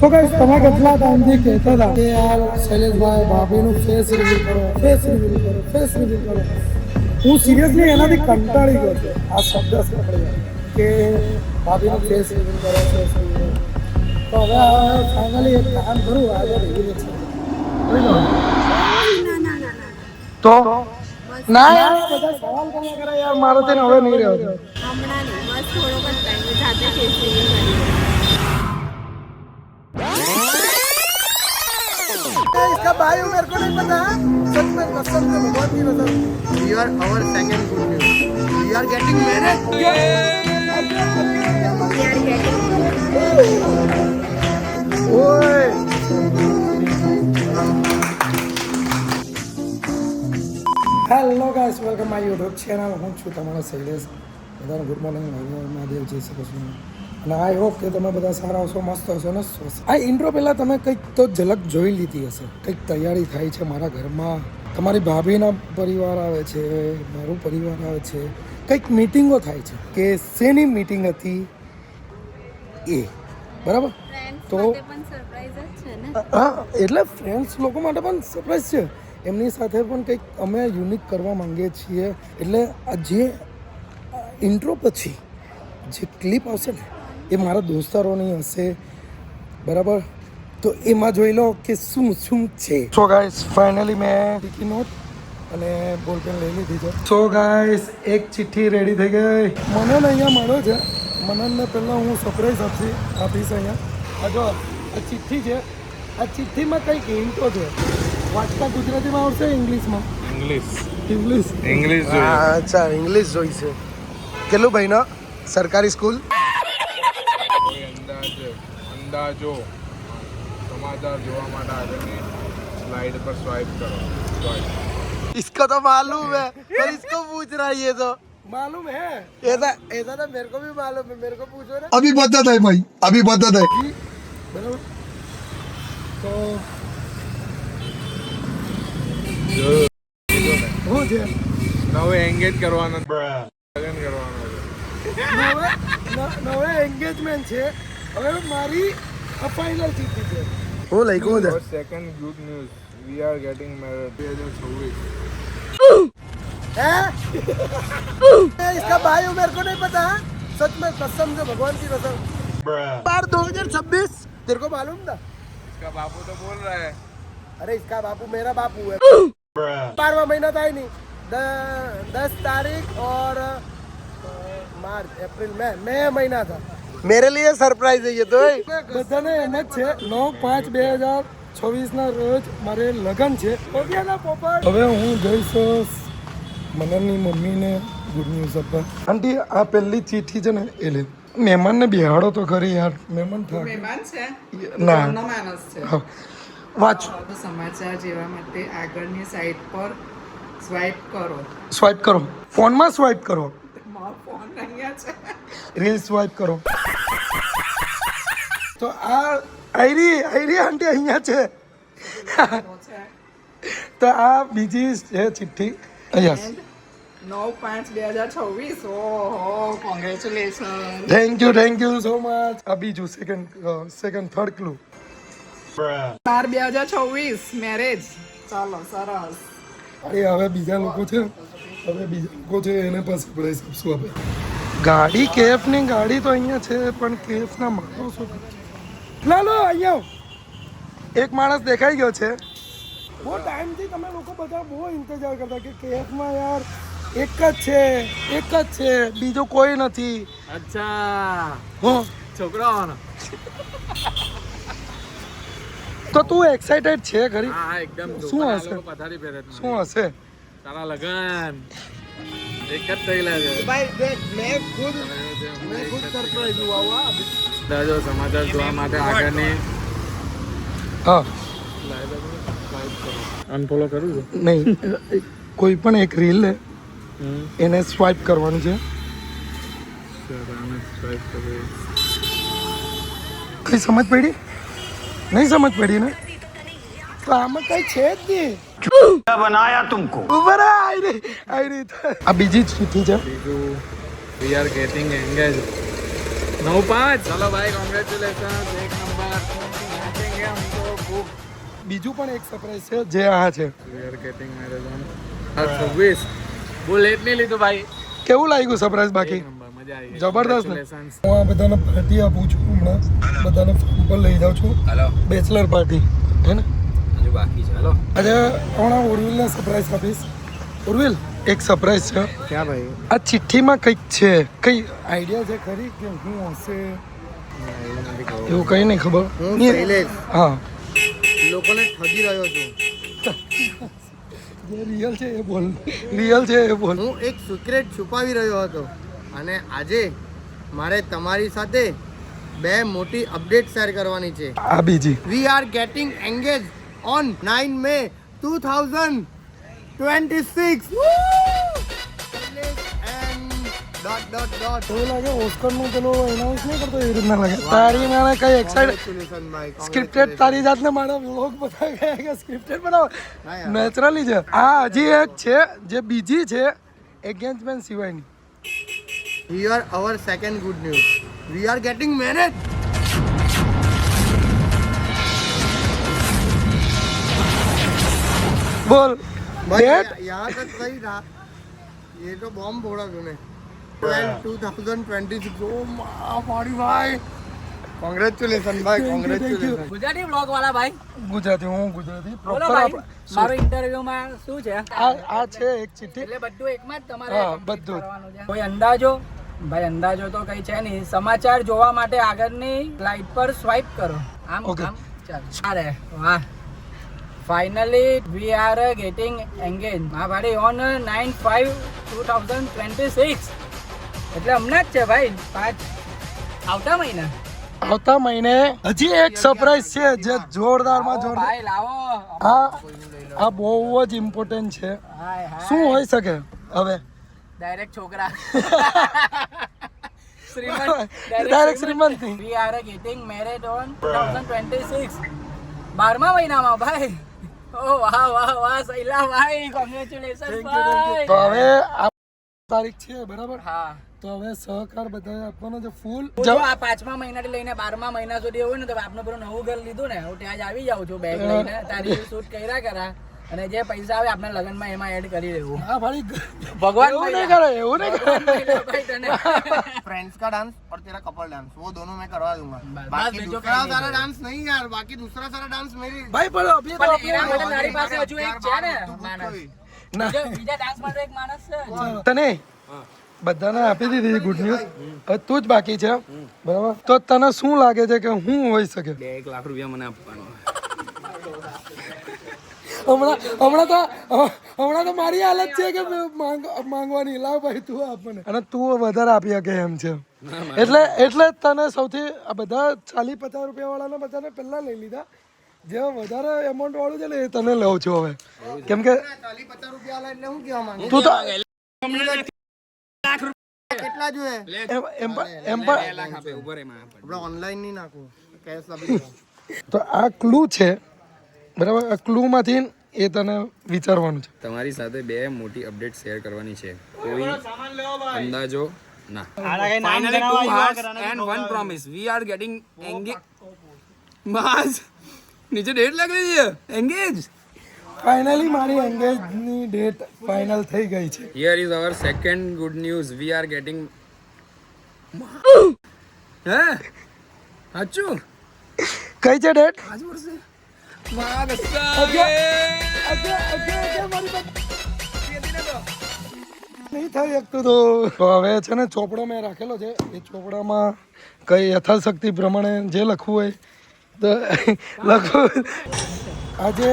તો ગાઈસ તમે કેટલા ટાઈમથી કહેતા હતા કે યાર શૈલેષભાઈ ભાભીનું ફેસ રિવીલ કરો, ફેસ રિવીલ કરો, ફેસ રિવીલ કરો. હું સિરિયસલી એનાથી કંટાળી ગયો છું. આ શબ્દ સાંભળ્યો કે ભાભીનું ફેસ રિવીલ કરો, ફેસ રિવીલ કરો. તો હવે ફાઇનલી એક કામ કરું, આજે રિવીલ છે. તો ના યાર બધા સવાલ કર્યા કરે યાર, મારો તેને હવે નહીં રહ્યો. હમણાં નહીં, બસ થોડો જ ટાઈમ જાતે ફેસ રિવીલ કરી. इसका भाई मेरे को नहीं पता, सच में कसम से भगवान की कसम. We are our second good news. We are getting married. ओए hello guys, welcome my YouTube channel. હું છું તમારો શૈલેષ. બધાને ગુડ મોર્નિંગ, મહાદેવ, જય શ્રી કૃષ્ણ. અને આઈ હોપ કે તમે બધા સારા હશો, મસ્ત હશો ને સ્વસ્થ. આ ઇન્ટ્રો પહેલાં તમે કંઈક તો ઝલક જોઈ લીધી હશે. કંઈક તૈયારી થાય છે મારા ઘરમાં, તમારી ભાભીના પરિવાર આવે છે, મારું પરિવાર આવે છે, કંઈક મિટિંગો થાય છે. કે શેની મિટિંગ હતી એ બરાબર. તો હા, એટલે ફ્રેન્ડ્સ લોકો માટે પણ સરપ્રાઈઝ છે. એમની સાથે પણ કંઈક અમે યુનિક કરવા માંગીએ છીએ. એટલે આ જે ઇન્ટ્રો પછી જે ક્લિપ આવશે ને એ મારા દોસ્તારોની હશે, બરાબર. તો એમાં જોઈ લો કે શું શું છે. સો ગાઈસ, ફાઇનલી મેં ટીકી નોટ અને બોલપેન લઈ લીધી છે. સો ગાઈસ, એક ચિઠ્ઠી રેડી થઈ ગઈ. મનન અહીંયા મળ્યો છે. મનનને પહેલાં હું સરપ્રાઈઝ આપીશ અહીંયા. આ જો આ ચિઠ્ઠી છે. આ ચિઠ્ઠીમાં કંઈક હિન્ટો છે. વાંચતા ગુજરાતીમાં આવશે, ઇંગ્લિશમાં? ઇંગ્લિશ. અચ્છા, ઇંગ્લિશ જોઈ છે. કેટલું ભાઈનો સરકારી સ્કૂલ? અંદાજો સમાચાર જોવા માટે આગળની સ્લાइड पर स्वाइप करो. इसको तो मालूम है, पर इसको पूछ रहा है ये तो. मालूम है, ऐसा तो मेरे को भी मालूम है. मेरे को पूछो ना. अभी बता है भाई, अभी बता है. बराबर. तो હું છે નવે એન્ગેજ કરવાનો, લગન કરવાનો નવે એન્ગેજમેન્ટ છે. હવે મારી આ ફાઇનલ ચિઠ્ઠી છે. હું લખ્યું છે. Second good news, we are gating married 2026. है इसका भाई हूँ, मेरे को नहीं पता. सच में कसम से भगवान की कसम. बार 2026 तेरे को मालूम था? इसका बापू तो बोल रहा है. अरे इसका बापू मेरा बापू है. 12वां महीना था ही नहीं. 10 तारीख और मार्च अप्रैल मई महीना था. मेरे लिए सरप्राइज है ये तो. બધાને એમ જ છે. 9/5/2026 ના રોજ મારે લગ્ન છે. હવે હું જઈશ મનનની મમ્મીને ગુડ ન્યૂઝ આપવા. આંટી, આ પહેલી ચિઠ્ઠી છે ને એ લે. મહેમાનને બિહાડો તો ખરી યાર. મહેમાન મહેમાન છે, ના માણસ છે. હા, વાંચ. સમાચાર જેવા માટે આગળની સાઈડ પર સ્વાઇપ કરો. સ્વાઇપ કરો, ફોનમાં સ્વાઇપ કરો, મારો ફોન અહીંયા છે. રીલ સ્વાઇપ કરો. તો આ આઈરી આંટી અહીંયા છે. તો આ બીજી છે ચિઠ્ઠી અહીંયા. 9/5/2026. ઓહો, congratulation. Thank you so much. આ બીજું સેકન્ડ થર્ડ ક્લુ. 12/2026 મેરેજ. ચાલો, સરસ. અરે હવે બીજા લોકો છે, એને પાસે સરપ્રાઈઝ આપશું આપણે. ગાડી કેફની ગાડી તો અહીંયા છે, પણ કેફના માણસો લો અહીંયા એક માણસ દેખાઈ ગયો છે. બહુ ટાઈમથી તમે લોકો બધા બહુ ઇંતજાર કરતા કે કેફમાં યાર એક જ છે, બીજો કોઈ નથી. અચ્છા, હું છોકરાઓનો. તો તું એક્સાઇટેડ છે ખરી? હા, એકદમ. શું હશે? પથારી પહેરે. શું હશે? તારા લગન એક જ થયેલા છે. भाई देख, मैं खुद सरप्राइज हुआ हुआ. અંદાજો સમાચાર જોવા માટે આગળની હા, અનફોલો કરું છું. નહીં, કોઈ પણ એક રીલ લે, એને સ્વાઇપ કરવાનું છે. કઈ સમજ પડી? નહીં સમજ પડી ને? તો આમાં કઈ છે જ નહીં. बनाया तुमको. ઉભા રહો, આઈ રહી. આ બીજી ચિઠ્ઠી છે. બીજું, વી આર ગેટિંગ એંગેજ. 9/5. ચલો ભાઈ, કોંગ્રેચ્યુલેશન. એક નંબર. બીજું પણ એક સરપ્રાઈઝ છે જે આ છે. વી આર ગેટિંગ મેરેજ ઓન 26. બહુ લેટ નહીં લીધું ભાઈ. કેવું લાગ્યું સરપ્રાઈઝ બાકી? મજા આવી. જબરદસ્ત ને? Congratulations. હું આ બધાને પાર્ટી આપું છું હમણાં, બધાને ફોન પર લઈ જાઉં છું. બેચલર પાર્ટી હે ને? હજુ બાકી છે. હલો આજે હમણાં ઉર્વિલને સરપ્રાઈઝ આપીશ. ઉર્વિલ, એક સરપ્રાઈઝ છે. ક્યાં ભાઈ? આ ચિઠ્ઠીમાં કંઈક છે, કઈ આઈડિયા છે ખરી કે હું હશે? એવું કઈ નહીં ખબર. હું શૈલેષ હા, લોકોને ઠગી રહ્યો છું. જે રિયલ છે એ બોલ, રિયલ છે એ બોલ. હું એક સિક્રેટ છુપાવી રહ્યો હતો અને આજે મારે તમારી સાથે 2 મોટી અપડેટ શેર કરવાની છે. આ બીજી. વી are gating engage on 9 May 2026. એવું લાગે ઓસ્કરનું પેલો એનાઉન્સ નહીં કરતો એ રીતના લાગે. તારી મારે કઈ એક્સાઇટ સ્ક્રિપ્ટેડ તારી જાતને મારા વ્લોગ બધા કહે કે સ્ક્રિપ્ટેડ બનાવો. નેચરલી છે. આ હજી એક છે જે બીજી છે એન્ગેજમેન્ટ સિવાયની. Here our second good news. We are getting married. બોલ. भाई Date? यहाँ तक सही था. ये तो बॉम्ब फोड़ा तूने. 2026. Oh मारी भाई. Congratulations भाई. Congratulations. ગુજરાતી બ્લોગ વાળા ભાઈ. ગુજરાતી, હું ગુજરાતી બોલો પ્રોપર. ભાઈ મારો ઇન્ટરવ્યુ માં શું છે? આ છે એક ચિઠ્ઠી. એટલે બધું એકમાં જ તમારે હા, complete બધું જ. કરવાનું છે. કોઈ અંદાજો? ભાઈ અંદાજો તો કઈ છે નહીં. સમાચાર જોવા માટે આગળની સ્લાઇડ પર સ્વાઇપ કરો. આમ Okay. આમ ચાલ. અરે વાહ. Finally V are gating engage. હા ભાઈ ઓન 9/5/2026. એટલે હમણાં જ છે ભાઈ. 5 આવતા મહિના. આવતા મહિને હજી એક સરપ્રાઈઝ છે જે જોરદારમાં જોરદાર. ભાઈ લાવો. આ બહુ જ ઇમ્પોર્ટન્ટ છે. હાય હાય. શું હોઈ શકે હવે? ડાયરેક્ટ છોકરા. ડાયરેક્ટ શ્રીમંત ની. We are getting married on 2026. 12મા મહિનામાં ભાઈ. ઓ વાહ વાહ વાહ સૈલા ભાઈ. કોંગ્રેચ્યુલેશન ભાઈ. તો હવે આ તારીખ છે બરાબર. હા તો હવે સહકાર બધાએ આપવાનો છે ફૂલ. જો આ 5મા મહિનાથી લઈને 12મા મહિના સુધી હોય ને તો આપનું પેલું નવું ઘર લીધું ને હું ત્યાં જ આવી જાઉં છું બેગ લઈને. તારી શૂટ કર્યા કરા અને જે પૈસા આવે આપણે લગનમાં એમાં એડ કરી દેવું. હા ભાઈ, ભગવાન એવું નહીં કરે, એવું નહીં કરે. ભાઈ તને फ्रेंड्स का डांस और तेरा कपल डांस वो दोनों मैं करवा दूंगा. बस बाकी भेजो दूसरा कहीं सारा नहीं डांस नहीं यार. बाकी दूसरा सारा डांस मेरी. ભાઈ પણ અભી તો પણ એના આપણે માટે તારી પાસે હજુ એક છે ને तू માણસ. पूछ ના, બીજા ડાન્સ માટે એક માણસ છે. તને બધાને આપી દીધી ગુડ ન્યૂઝ. હવે તું જ બાકી છે બરાબર. તો તને શું લાગે છે કે શું હોઈ શકે? 1 લાખ રૂપિયા મને આપવાનો. હમણાં તો મારી હાલત છે કે માંગવાની. લાવ ભાઈ તું આપ મને. અને તું વધારે આપી શકે એમ છે. એટલે તને સૌથી આ બધા 40-50 રૂપિયા વાળાને બધાને પહેલા લઈ લીધા. જે વધારે એમાઉન્ટ વાળું છે ને એ તને લઉં છું હવે. કેમ કે 40-50 રૂપિયા વાળા એટલે હું કેવા માંગુ. તું તો કેટલા જોઈએ? એમ પણ આપણે ઓનલાઈન નહીં નાખવું. કેશ આપી દો. તો આ ક્લુ છે બરાબર. આ ક્લુમાંથી એ તને વિચારવાનું છે. તમારી સાથે 2 મોટી અપડેટ શેર કરવાની છે. કોઈ અંદાજો ના. Finally 2 hearts and 1 promise. We are getting engaged. બસ નીચે ડેટ લખી છે એંગેજ. ફાઇનલી મારી એંગેજની ડેટ ફાઇનલ થઈ ગઈ છે. Here is our second good news. We are getting હે સાચું કઈ છે ડેટ? આજ વર્ષે નહીં થઈ શકતું તો હવે છે ને ચોપડો મેં રાખેલો છે. એ ચોપડામાં કઈ યથાશક્તિ પ્રમાણે જે લખવું હોય તો લખવું. આજે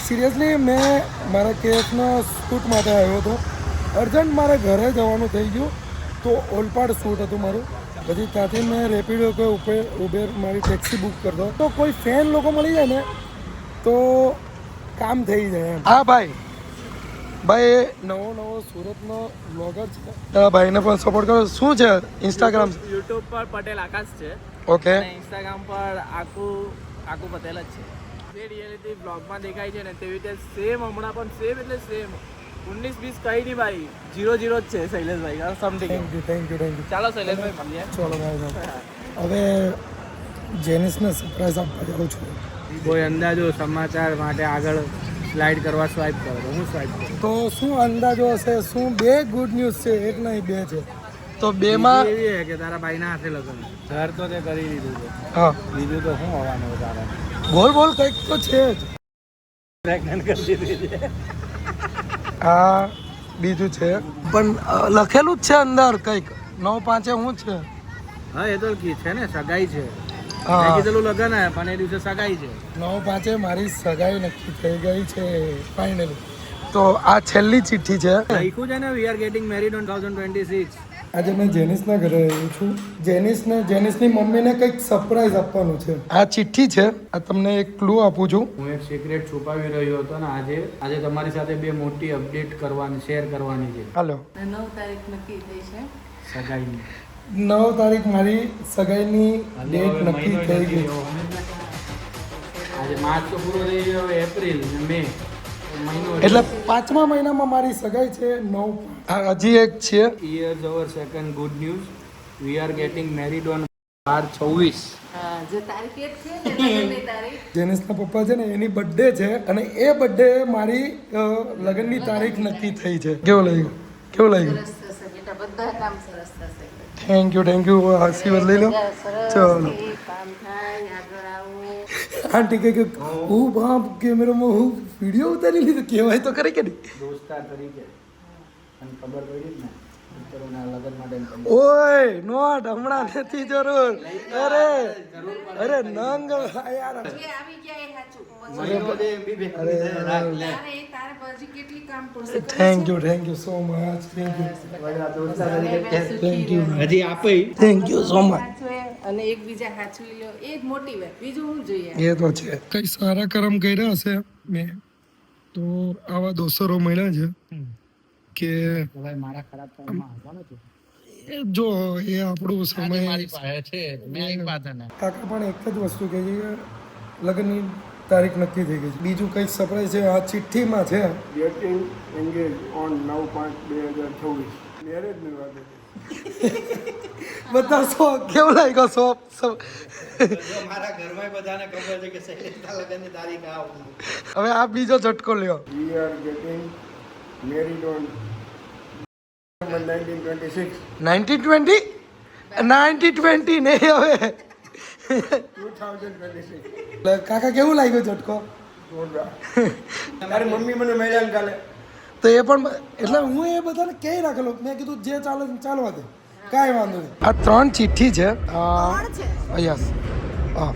સિરિયસલી મેં મારા કેસના શૂટ માટે આવ્યો હતો. અર્જન્ટ મારે ઘરે જવાનું થઈ ગયું તો ઓલપાડ શૂટ હતું મારું. પછી ત્યાંથી મેં રેપિડો કે ઉબેર મારી ટેક્સી બુક કરતો તો કોઈ ફેન લોકો મળી જાય ને તો કામ થઈ જાય એમ. હા ભાઈ, ભાઈ નવો સુરતનો બ્લોગર છે. ભાઈને પણ સપોર્ટ કરો. શું છે ઇન્સ્ટાગ્રામ? યુટ્યુબ પર પટેલ આકાશ છે ઓકે. અને ઇન્સ્ટાગ્રામ પર આકુ પટેલ જ છે. જે રિયાલિટી બ્લોગમાં દેખાય છે ને તેવી રીતે સેમ હમણાં પણ સેમ એટલે સેમ 19-20 કઈ નહીં ભાઈ 0-0 જ છે શૈલેષભાઈ. સમથિંગ. Thank you. ચાલો શૈલેષભાઈ મળીએ. ચલો ભાઈ. હવે જેનિસને સરપ્રાઈઝ આપવા જાઉં છું. કોઈ અંદાજો સમાચાર માટે આગળ સ્લાઇડ કરવા સ્વાઇપ કરો તો હું સ્વાઇપ કરું. તો શું અંદાજો હશે? શું બે ગુડ ન્યૂઝ છે? એક નહીં બે છે. તો બેમાં એવી છે કે તારા ભાઈના હાથે લગ્ન ઘર તો તે કરી દીધું છે, હા બીજું તો શું હોવાનું તારા બોલ બોલ કંઈક તો છે જ. પ્રેગ્નન્ટ કરી દીધી છે. આ બીજું છે પણ લખેલું જ છે અંદર કંઈક 9/5 શું છે? હા એ તો છે ને સગાઈ છે. હા. મેં કીધેલું લગ્ન હે પણ એ દિવસે સગાઈ છે. 9/5 મારી સગાઈ નક્કી થઈ ગઈ છે ફાઇનલી. તો આ છેલ્લી ચિઠ્ઠી છે. લખ્યું છે ને વી આર ગેટિંગ મેરીડ ઓન 2026. આજે મેં જેનિસના ઘરે આવ્યો છું. જેનિસની મમ્મીને કંઈક સરપ્રાઈઝ આપવાનું છે. આ ચિઠ્ઠી છે. આ તમને એક ક્લુ આપું છું. હું એક સિક્રેટ છુપાવી રહ્યો હતો ને આજે તમારી સાથે બે મોટી અપડેટ શેર કરવાની છે. હાલો 9 તારીખ નક્કી થઈ છે. સગાઈની 9 તારીખ મારી સગાઈની ડેટ નક્કી થઈ ગઈ. આજે માર્ચ તો પૂરો થઈ ગયો, હવે એપ્રિલ ને મે મહિનો એટલે 5મા મહિનામાં મારી સગાઈ છે 9. આ હજી એક છે. Here's our second good news, we are getting married on 12/26. જે તારીખ એક છે ને લગ્નની તારીખ જેનિસના પપ્પા છે ને એની બર્થડે છે અને એ બર્થડે મારી લગ્નની તારીખ નક્કી થઈ છે. કેવું લાગ્યું? સરસ થશે બેટા, બધા કામ સરસ થશે. થેન્ક યુ આશીર્વાદ લઈ લો. ચલો કામ થાય આગળ આવો. આંટી કે હું બાપ કેમેરામાં હું વિડીયો ઉતારી લીધો કહેવાય તો કરે કે નહીં? દોસ્તાર તરીકે અને ખબર પડી જ ને મિત્રોના લગ્ન માટે ઓય નોટ હમણાં નથી જરૂર. અરે નંગ યાર. જે આવી ગયા એ સાચું. મહિનો દે એમ બી બે તારે તારે પછી કેટલી કામ પડશે thank you so much. Thank you so much. અને એકબીજા સાચવી લો એ જ મોટી વાત. બીજું શું જોઈએ? એ તો છે. કઈ સારા કર્મ કર્યા હશે મેં તો આવા દોસ્તરો મળ્યા છે કે મારા ખરાબ કામમાં આવવાનો છે. એ જો એ આપણું સમય છે મેં એક વાત ને કાકા પણ એક જ વસ્તુ કહે છે કે લગ્નની તારીખ નક્કી થઈ ગઈ છે. બીજું કંઈક સરપ્રાઈઝ છે આ ચિઠ્ઠીમાં છે. Gating engage on 9/5/2026. મેરેજની વાત હતી. બધા સો કેવું લાગ્યો સો મારા ઘરમાં બધાને ખબર છે કે શૈલેષના લગ્નની તારીખ આવ. હવે આ બીજો ઝટકો લ્યો. We are getting married on 1926. 1920 નહીં હવે 2026. કાકા કેવું લાગ્યું ઝટકો? તારી મમ્મી મને મળ્યા ને કાલે. તો એ પણ એટલે હું એ બધાને કહી રાખેલો મેં કીધું જે ચાલે ચાલવા દે કાંઈ વાંધો નહીં. આ 3 ચિઠ્ઠી છે. યસ હા.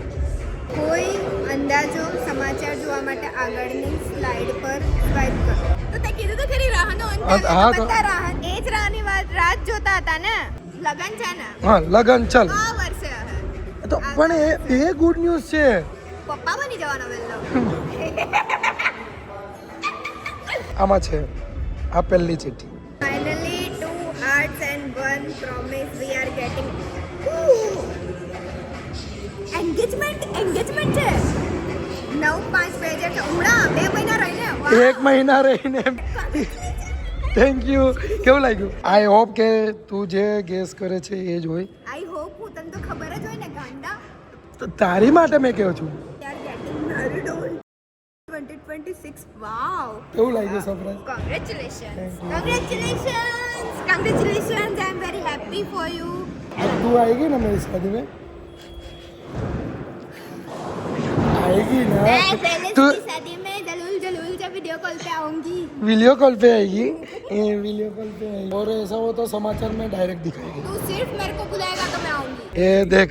કોઈ અંદાજો સમાચાર જોવા માટે આગળની સ્લાઇડ પર સ્વાઇપ કરો. તો તે કીધું તો ખરી રાહનો અંત હા, તો- બધા રાહ એ જ રાહની રાત જોતા હતા ને. લગન છે ને હા લગન ચલ. આ વર્ષે હે. તો પણ એ ગુડ ન્યૂઝ છે. પપ્પા બની જવાનો વેલો. આમાં છે આ પહેલી ચિઠ્ઠી. Finally 2 hearts and 1 promise we are getting. Engagement છે 9/5/2000 હમણાં 2 મહિના રહીને. વાહ. 1 મહિના રહીને. Thank you. કેવું લાગ્યું? આઈ હોપ કે તું જે ગેસ કરે છે એ જ હોય. આઈ હોપ હું તને તો ખબર જ હોય ને ગાંડા. તો તારી માટે મેં કહું છું. We are getting married on 2026. Wow. કેવું લાગ્યું surprise? Congratulations. I am very happy for you. तू आएगी ना मेरी शादी में? आएगी ना? मैं पहले तू की शादी में जलूल जब वीडियो कॉल पे आऊंगी. वीडियो कॉल पे आएगी. वीडियो कॉल पे आएगी और ऐसा हो तो समाचार में डायरेक्ट दिखाएगी. तू सिर्फ मेरे को बुलाएगा तो मैं आऊंगी. ये देख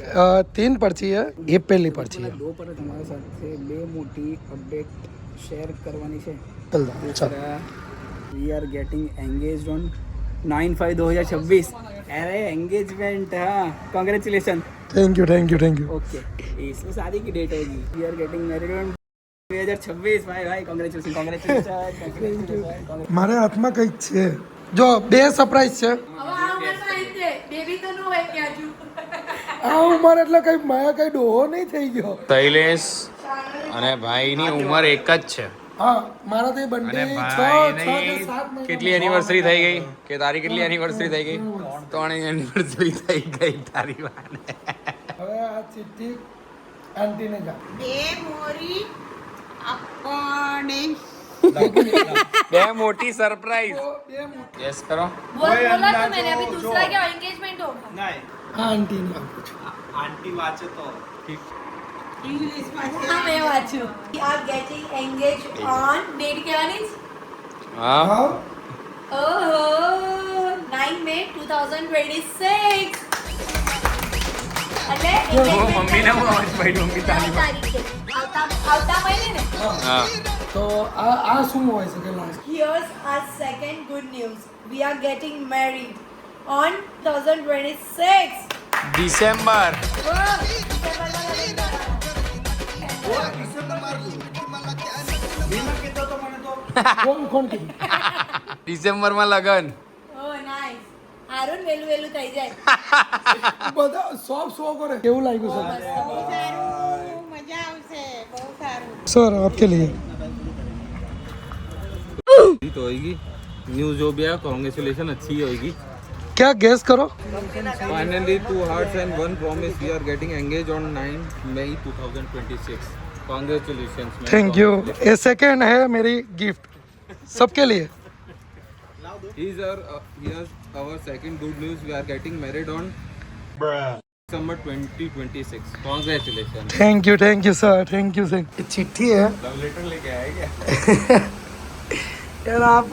3 पर्ची है. ये पहली पर्ची है. દો પર તમારા સાથે બે મોટી અપડેટ શેર કરવાની છે. चल चल. We are getting engaged on 9/5/2026. अरे एंगेजमेंट हाँ कॉन्ग्रेचुलेशन. Thank you. ओके इसमें शादी की डेट होगी. We are getting married on 2026. भाई कॉन्ग्रेचुलेशन. મારે હાથમાં કંઈક છે. જો 2 સરપ્રાઈઝ છે. બેબી તો ન હોય કે હજુ આ ઉંમર એટલે કઈ માયા કઈ ડોહો નહીં થઈ ગયો. શૈલેષ અને ભાઈની ઉંમર એક જ છે હા મારા તે બંને અને 6 ભાઈની કે 7 મહિના. કેટલી એનિવર્સરી થઈ ગઈ કે તારી કેટલી એનિવર્સરી થઈ ગઈ? 3 એનિવર્સરી થઈ ગઈ તારી વાને. હવે આ ચિઠ્ઠી આંટીને જા બે મોટી સરપ્રાઈઝ યસ કરો बोला तो मैंने अभी दूसरा क्या एंगेजमेंट होगा આ આંટીને આપું છું मैं वाचू are getting engage on date क्या હા હા ओहो 9 May 2026 એટલે મમ્મીને બહુ અવાજ પડ્યો, મમ્મી તાળી તારીખે આવતા મહિને ને હા તો આ શું હોય છે કે last Here's our second good news. We are getting married on 2026. December કોણ કીધું ડિસેમ્બરમાં લગન Oh, nice. આરોન વેલું વેલું થઈ જાય. બધા સો કરે કેવું લાગ્યું सर आपके लिए तो होगी न्यूज़ जो भी है कॉन्ग्रेचुलेशन अच्छी होगी क्या गैस करो finally 2 hearts and 1 promise we are getting engaged on 9 May 2026 congratulations thank you ये सेकंड है मेरी गिफ्ट सबके लिए here's our second good news we are getting married on December 2026 congratulations thank you sir thank you sir चिट्ठी है love letter लेके आए क्या? यार आप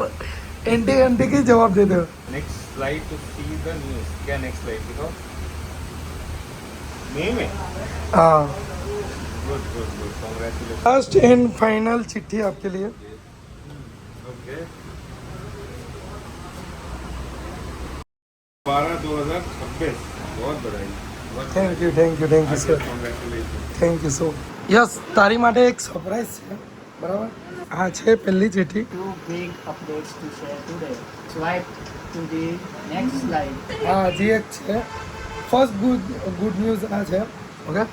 एंटी एंटी की जवाब देते हो next flight to see the news. क्या नेक्स्ट फ्लाइट दिखाओ. मई में. हाँ good good good. Congratulation. Last and final चिट्ठी आपके लिए ओके. 12/2026. बहुत बधाई. Thank you sir Congratulations. Thank you so yes તારી માટે એક સરપ્રાઈઝ છે બરાબર આ છે પહેલી ચિઠ્ઠી Two big updates to share today. Swipe to the next slide. હા હજી એક છે ફર્સ્ટ ગુડ ન્યૂઝ આ છે okay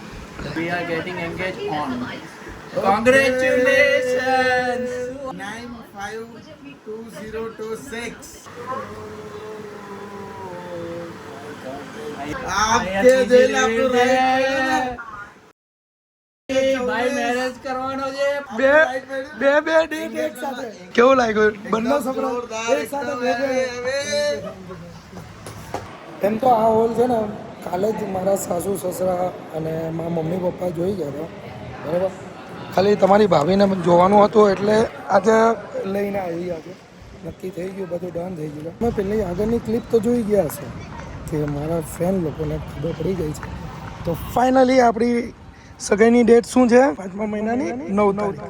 We are getting engaged on. Congratulations! 9/5/2026 आपके दिल ભાઈ મેરેજ કરવાનો છે. બે ડેટ એક સાથે કેવું લાગ્યું બંને છોકરા એક સાથે બે એમ તો આ હોલ છે ને કાલે જ મારા સાસુ સસરા અને મારા મમ્મી પપ્પા જોઈ ગયા હતા બરાબર ખાલી તમારી ભાભીને જોવાનું હતું એટલે આજે લઈને આવી આજે નક્કી થઈ ગયું બધું ડન થઈ ગયું મેં પહેલી આગળની ક્લિપ તો જોઈ ગયા હશે કે મારા ફ્રેન્ડ લોકોને ખબર પડી ગઈ છે તો ફાઇનલી આપણી સગાઈની ડેટ શું છે 5મા મહિનાની 9 તારીખ